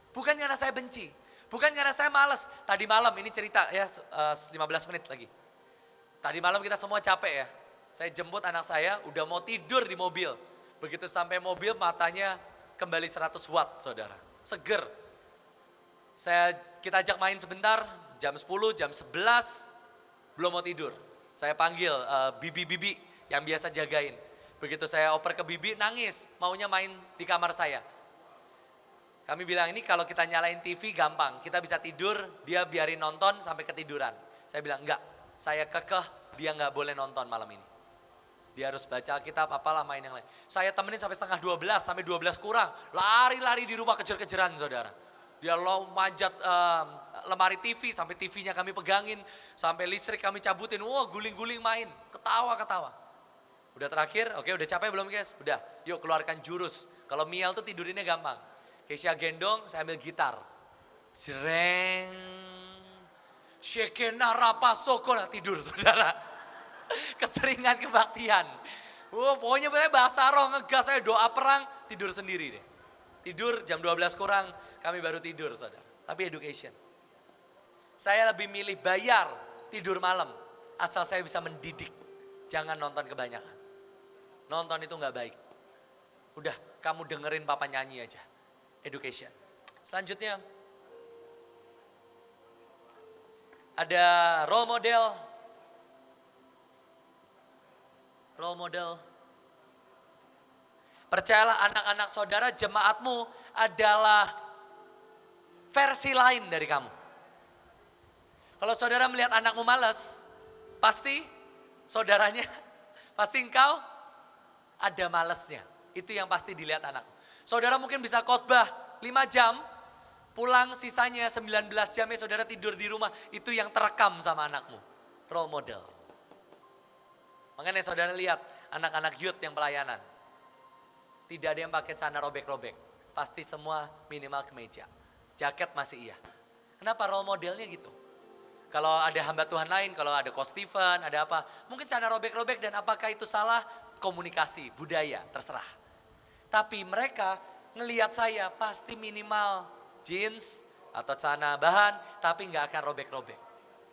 Bukan karena saya benci, bukan karena saya malas. Tadi malam ini cerita ya 15 menit lagi. Tadi malam kita semua capek ya. Saya jemput anak saya udah mau tidur di mobil. Begitu sampai mobil matanya kembali 100 watt saudara. Seger. Kita ajak main sebentar, jam 10, jam 11 belum mau tidur. Saya panggil bibi-bibi yang biasa jagain. Begitu saya oper ke bibi nangis, maunya main di kamar saya. Kami bilang ini kalau kita nyalain TV gampang, kita bisa tidur, dia biarin nonton sampai ketiduran. Saya bilang enggak, saya kekeh dia enggak boleh nonton malam ini. Dia harus baca Alkitab, apalah main yang lain. Saya temenin sampai setengah 12, sampai 12 kurang. Lari-lari di rumah kejar-kejaran saudara. Dia manjat lemari TV, sampai TV-nya kami pegangin, sampai listrik kami cabutin, wah guling-guling main, ketawa-ketawa. Udah terakhir, oke udah capek belum guys? Udah, yuk keluarkan jurus. Kalau Miel tuh tidurinnya gampang. Keisha gendong, saya ambil gitar. Jreng, Shekena Rapasoko, tidur saudara. Keseringan kebaktian. Wah pokoknya bahasa roh, ngegas saya doa perang, tidur sendiri deh. Tidur jam 12 kurang, kami baru tidur saudara. Tapi education. Saya lebih milih bayar tidur malam. Asal saya bisa mendidik. Jangan nonton kebanyakan. Nonton itu gak baik. Udah kamu dengerin papa nyanyi aja. Education. Selanjutnya. Ada role model. Role model. Percayalah anak-anak saudara jemaatmu adalah versi lain dari kamu. Kalau saudara melihat anakmu malas, pasti saudaranya, pasti engkau ada malesnya. Itu yang pasti dilihat anak. Saudara mungkin bisa khotbah 5 jam, pulang sisanya 19 jamnya saudara tidur di rumah. Itu yang terekam sama anakmu. Role model. Makanya saudara lihat anak-anak youth yang pelayanan. Tidak ada yang pakai celana robek-robek. Pasti semua minimal kemeja. Jaket masih iya. Kenapa role modelnya gitu? Kalau ada hamba Tuhan lain, kalau ada Coach Stephen, ada apa. Mungkin celana robek-robek dan apakah itu salah? Komunikasi, budaya, terserah. Tapi mereka ngelihat saya pasti minimal jeans atau celana bahan. Tapi gak akan robek-robek.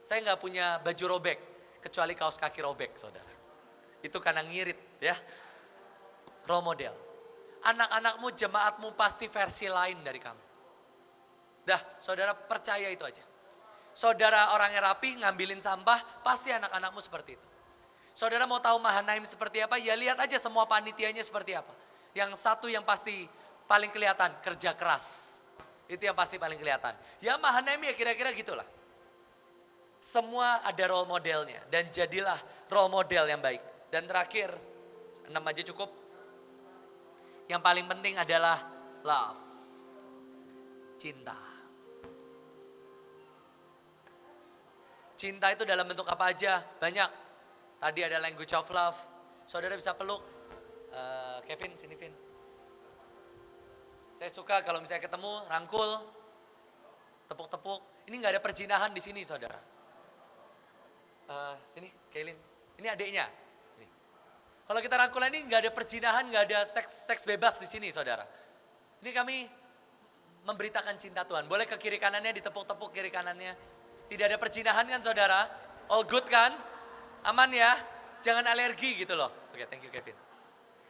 Saya gak punya baju robek. Kecuali kaos kaki robek saudara. Itu karena ngirit ya. Role model. Anak-anakmu, jemaatmu pasti versi lain dari kamu. Dah, saudara percaya itu aja. Saudara orangnya rapi, ngambilin sampah, pasti anak-anakmu seperti itu. Saudara mau tahu Mahanaim seperti apa? Ya lihat aja semua panitianya seperti apa. Yang satu yang pasti paling kelihatan, kerja keras. Itu yang pasti paling kelihatan. Ya Mahanaim ya kira-kira gitulah. Semua ada role modelnya. Dan jadilah role model yang baik. Dan terakhir, 6 aja cukup. Yang paling penting adalah love. Cinta. Cinta itu dalam bentuk apa aja? Banyak. Tadi ada language of love. Saudara bisa peluk. Kevin, sini Vin. Saya suka kalau misalnya ketemu, rangkul. Tepuk-tepuk. Ini gak ada perjinahan di sini saudara. Sini, Kaylin. Ini adiknya. Nih. Kalau kita rangkulan ini gak ada perjinahan, gak ada seks bebas di sini saudara. Ini kami memberitakan cinta Tuhan. Boleh ke kiri kanannya, ditepuk-tepuk kiri kanannya. Tidak ada perjinahan kan saudara? All good kan? Aman ya? Jangan alergi gitu loh. Oke, thank you Kevin.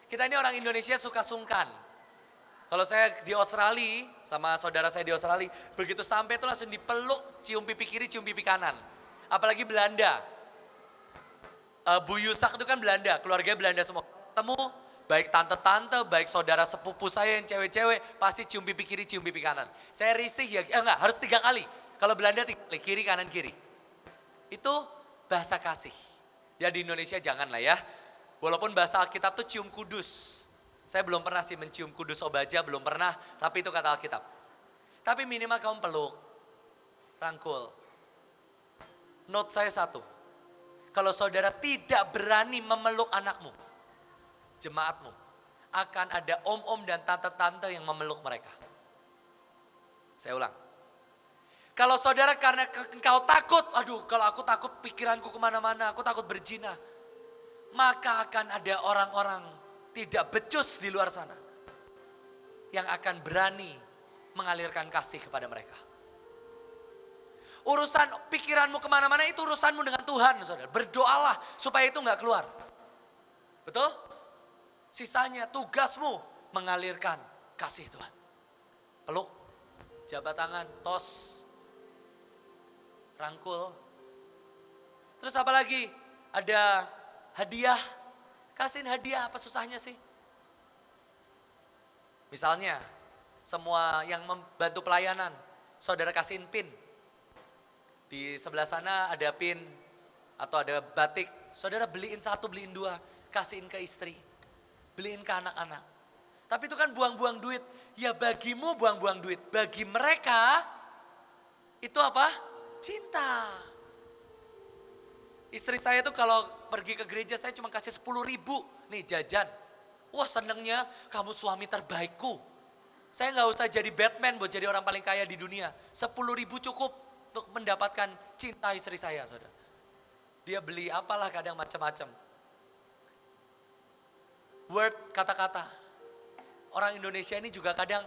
Kita ini orang Indonesia suka sungkan. Kalau saya di Australia, sama saudara saya di Australia, begitu sampai itu langsung dipeluk, cium pipi kiri, cium pipi kanan. Apalagi Belanda. Bu Yusak itu kan Belanda, keluarganya Belanda semua. Ketemu, baik tante-tante, baik saudara sepupu saya yang cewek-cewek, pasti cium pipi kiri, cium pipi kanan. Saya risih ya, enggak, harus 3 kali. Kalau Belanda 3 kali, kiri, kanan, kiri. Itu bahasa kasih. Ya di Indonesia jangan lah ya. Walaupun bahasa Alkitab itu cium kudus. Saya belum pernah sih mencium kudus obaja, belum pernah. Tapi itu kata Alkitab. Tapi minimal kamu peluk, rangkul. Note saya satu. Kalau saudara tidak berani memeluk anakmu, jemaatmu, akan ada om-om dan tante-tante yang memeluk mereka. Saya ulang. Kalau saudara karena engkau takut, aduh kalau aku takut pikiranku kemana-mana, aku takut berzina. Maka akan ada orang-orang tidak becus di luar sana. Yang akan berani mengalirkan kasih kepada mereka. Urusan pikiranmu kemana-mana itu urusanmu dengan Tuhan saudara. Berdoalah supaya itu gak keluar. Betul? Sisanya tugasmu mengalirkan kasih Tuhan. Peluk, jabat tangan, tos. Rangkul. Terus apa lagi? Ada hadiah. Kasihin hadiah, apa susahnya sih? Misalnya, semua yang membantu pelayanan, saudara kasihin pin. Di sebelah sana ada pin atau ada batik. Saudara beliin 1, beliin 2, kasihin ke istri. Beliin ke anak-anak. Tapi itu kan buang-buang duit. Ya bagimu buang-buang duit. Bagi mereka, itu apa? Cinta. Istri saya tuh kalau pergi ke gereja saya cuma kasih 10.000 nih jajan. Wah senengnya kamu suami terbaikku. Saya gak usah jadi Batman buat jadi orang paling kaya di dunia. 10.000 cukup untuk mendapatkan cinta istri saya saudara. Dia beli apalah kadang macam-macam. Word kata-kata. Orang Indonesia ini juga kadang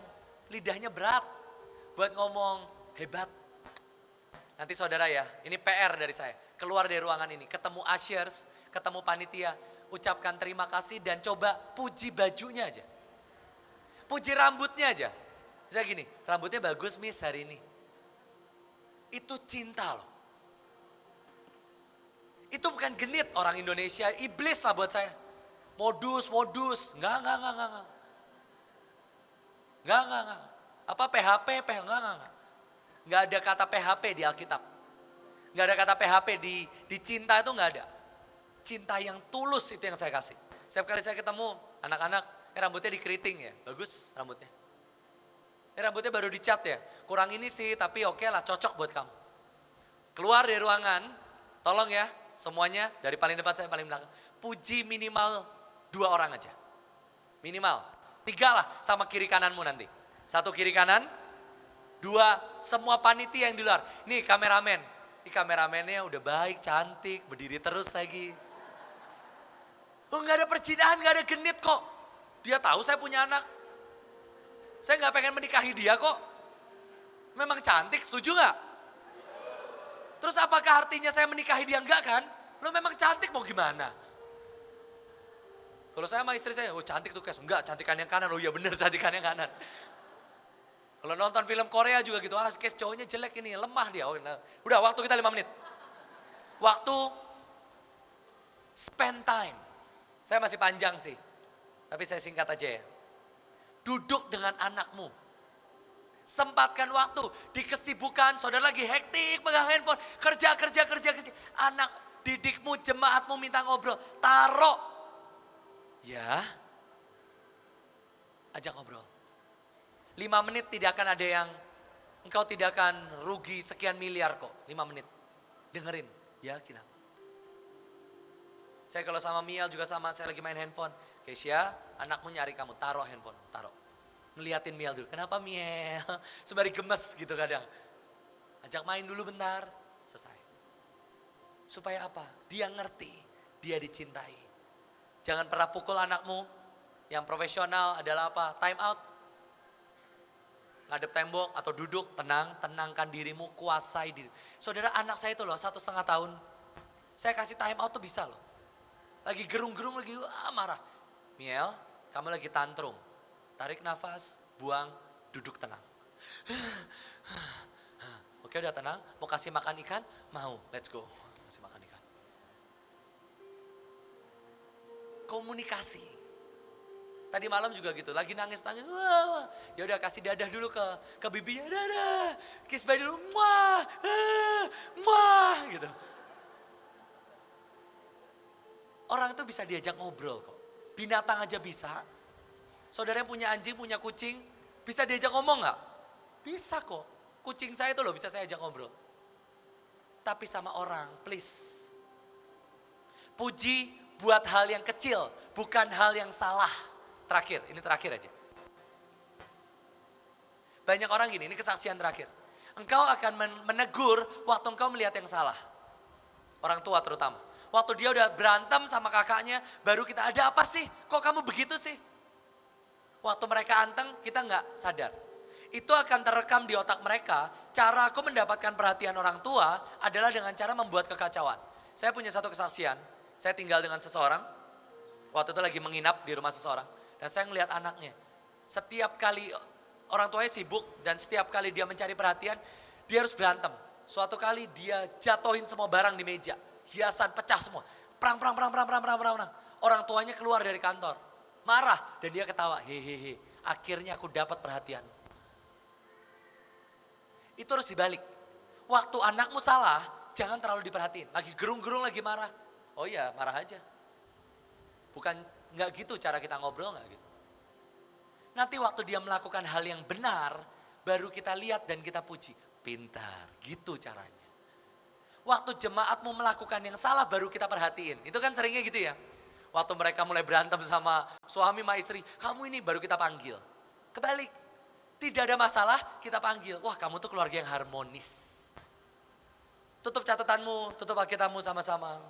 lidahnya berat buat ngomong hebat. Nanti saudara ya, ini PR dari saya. Keluar dari ruangan ini, ketemu ushers, ketemu panitia, ucapkan terima kasih dan coba puji bajunya aja. Puji rambutnya aja. Misalnya gini, rambutnya bagus miss hari ini. Itu cinta loh. Itu bukan genit orang Indonesia, iblis lah buat saya. Modus. Enggak. Apa PHP, enggak. Enggak ada kata PHP di Alkitab. Enggak ada kata PHP di cinta itu enggak ada. Cinta yang tulus itu yang saya kasih. Setiap kali saya ketemu Anak-anak, rambutnya dikeriting ya, bagus rambutnya. Rambutnya baru dicat ya, kurang ini sih tapi oke lah, cocok buat kamu. Keluar dari ruangan, tolong ya semuanya dari paling depan saya paling belakang. Puji minimal 2 orang aja. Minimal, 3 lah sama kiri kananmu nanti. 1 kiri kanan, 2 semua panitia yang di luar. Nih kameramen, ini kameramennya udah baik, cantik, berdiri terus lagi. Oh gak ada percintaan, gak ada genit kok. Dia tahu saya punya anak. Saya gak pengen menikahi dia kok. Memang cantik, setuju gak? Terus apakah artinya saya menikahi dia? Enggak kan? Lo memang cantik mau gimana? Kalau saya sama istri saya, oh cantik tuh Kes. Enggak, cantikan yang kanan. Oh iya bener cantikan yang kanan. Kalau nonton film Korea juga gitu, Kes cowoknya jelek ini, lemah dia. Oh, nah. Udah waktu kita 5 menit. Waktu spend time. Saya masih panjang sih, tapi saya singkat aja ya. Duduk dengan anakmu. Sempatkan waktu di kesibukan, saudara lagi hektik pegang handphone, kerja. Anak didikmu, jemaatmu minta ngobrol, taruh. Ya, ajak ngobrol. 5 menit tidak akan ada yang, engkau tidak akan rugi sekian miliar kok. 5 menit, dengerin, ya kenapa. Saya kalau sama Miel juga sama, saya lagi main handphone. Keisha, anakmu nyari kamu, taruh handphone, taruh. Ngeliatin Miel dulu, kenapa Miel? Sembari gemes gitu kadang. Ajak main dulu bentar, selesai. Supaya apa? Dia ngerti, dia dicintai. Jangan pernah pukul anakmu. Yang profesional adalah apa? Time out. Ngadep tembok atau duduk, tenangkan dirimu, kuasai diri. Saudara anak saya itu loh 1,5 tahun. Saya kasih time out tuh bisa loh. Lagi gerung-gerung, lagi marah. Miel, kamu lagi tantrum. Tarik nafas, buang, duduk tenang. Oke udah tenang, mau kasih makan ikan? Mau, let's go. Kasih makan ikan. Komunikasi. Tadi malam juga gitu, lagi nangis-nangis. Wah, ya udah kasih dadah dulu ke bibinya. Dadah, kiss bye dulu. Muah, gitu. Orang itu bisa diajak ngobrol kok. Binatang aja bisa. Saudara yang punya anjing, punya kucing, bisa diajak ngomong gak? Bisa kok. Kucing saya itu loh bisa saya ajak ngobrol. Tapi sama orang, please. Puji buat hal yang kecil, bukan hal yang salah. Terakhir, ini terakhir aja. Banyak orang gini, ini kesaksian terakhir. Engkau akan menegur waktu engkau melihat yang salah. Orang tua terutama. Waktu dia udah berantem sama kakaknya, baru kita ada apa sih? Kok kamu begitu sih? Waktu mereka anteng, kita nggak sadar. Itu akan terekam di otak mereka, cara aku mendapatkan perhatian orang tua adalah dengan cara membuat kekacauan. Saya punya satu kesaksian, saya tinggal dengan seseorang, waktu itu lagi menginap di rumah seseorang, dan saya ngelihat anaknya. Setiap kali orang tuanya sibuk dan setiap kali dia mencari perhatian, dia harus berantem. Suatu kali dia jatohin semua barang di meja. Hiasan pecah semua. Perang. Orang tuanya keluar dari kantor. Marah dan dia ketawa. Hehehe. Akhirnya aku dapat perhatian. Itu harus dibalik. Waktu anakmu salah, jangan terlalu diperhatiin. Lagi gerung-gerung, lagi marah. Oh iya, marah aja. Bukan nggak gitu cara kita ngobrol, nggak gitu. Nanti waktu dia melakukan hal yang benar, baru kita lihat dan kita puji. Pintar, gitu caranya. Waktu jemaatmu melakukan yang salah baru kita perhatiin. Itu kan seringnya gitu ya. Waktu mereka mulai berantem sama suami sama istri. Kamu ini baru kita panggil. Kebalik. Tidak ada masalah kita panggil. Wah kamu tuh keluarga yang harmonis. Tutup catatanmu, tutup Alkitabmu sama-sama.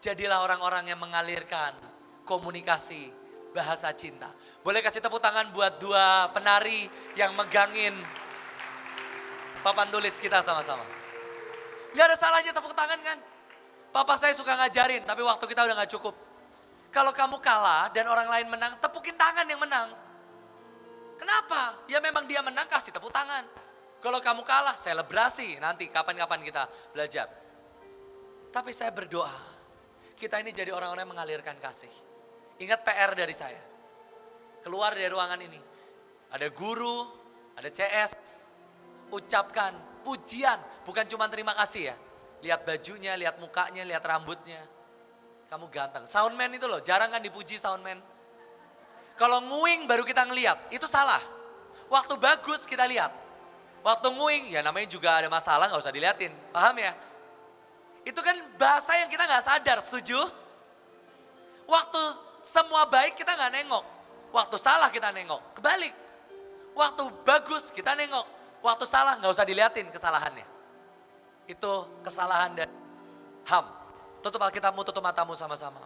Jadilah orang-orang yang mengalirkan komunikasi bahasa cinta. Boleh kasih tepuk tangan buat 2 penari yang megangin papan tulis kita sama-sama. Gak ada salahnya tepuk tangan kan? Papa saya suka ngajarin, tapi waktu kita udah gak cukup. Kalau kamu kalah dan orang lain menang, tepukin tangan yang menang. Kenapa? Ya memang dia menang, kasih tepuk tangan. Kalau kamu kalah, selebrasi nanti kapan-kapan kita belajar. Tapi saya berdoa, kita ini jadi orang-orang yang mengalirkan kasih. Ingat PR dari saya. Keluar dari ruangan ini. Ada guru, ada CS. Ucapkan pujian, bukan cuma terima kasih ya. Lihat bajunya, lihat mukanya, lihat rambutnya. Kamu ganteng. Soundman itu loh, jarang kan dipuji soundman. Kalau nguing baru kita ngeliat, itu salah. Waktu bagus kita lihat. Waktu nguing, ya namanya juga ada masalah, gak usah diliatin. Paham ya? Itu kan bahasa yang kita gak sadar, setuju? Waktu semua baik kita gak nengok. Waktu salah kita nengok. Kebalik. Waktu bagus kita nengok. Waktu salah gak usah diliatin kesalahannya. Itu kesalahan dari Ham. Tutup Alkitabmu, tutup matamu sama-sama.